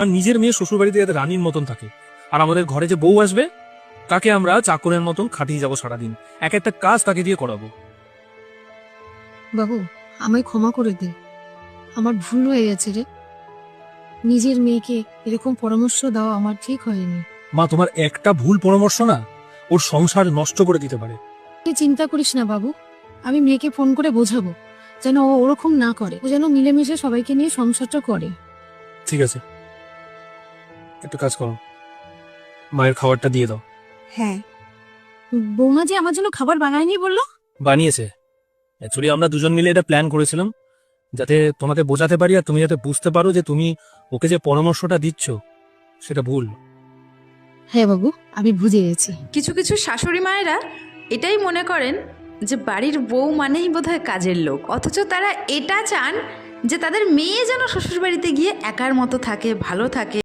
আর নিজের মেয়ে শ্বশুরবাড়িতে যাতে রানীর মতন থাকে, আর আমাদের ঘরে যে বউ আসবে তাকে আমরা চাকরের মতন খাটিয়ে যাবো সারাদিন, এক একটা কাজ তাকে দিয়ে করাবো। বাবু, আমায় ক্ষমা করে দে, আমার ভুল হয়ে গেছে রে। নিজের মেয়েকে এরকম পরামর্শ দেওয়া আমার ঠিক হয়নি। মা, তোমার একটা ভুল পরামর্শ না ওর সংসার নষ্ট করে দিতে পারে। তুই চিন্তা করিস না বাবু, আমি মেয়েকে ফোন করে বোঝাবো যেন ও ওরকম না করে, ও যেন মিলেমিশে সবাইকে নিয়ে সংসারটা করে। ঠিক আছে, একটা কাজ করো, মায়ের খাবারটা দিয়ে দাও। হ্যাঁ, বৌমা যে আমার জন্য খাবার বানায়নি বললো। বানিয়েছে। অ্যাকচুয়ালি আমরা দুজন মিলে এটা প্ল্যান করেছিলাম যাতে তোমাকে বোঝাতে পারি আর তুমি যাতে বুঝতে পারো যে তুমি ওকে যে পরামর্শটা দিচ্ছ সেটা ভুল। হ্যাঁ বাবু, আমি বুঝে গেছি। কিছু কিছু শাশুড়ি মায়েরা এটাই মনে করেন যে বাড়ির বউ মানেই বোধহয় কাজের লোক, অথচ তারা এটা চান যে তাদের মেয়ে যেন শ্বশুরবাড়িতে গিয়ে একার মতো থাকে, ভালো থাকে।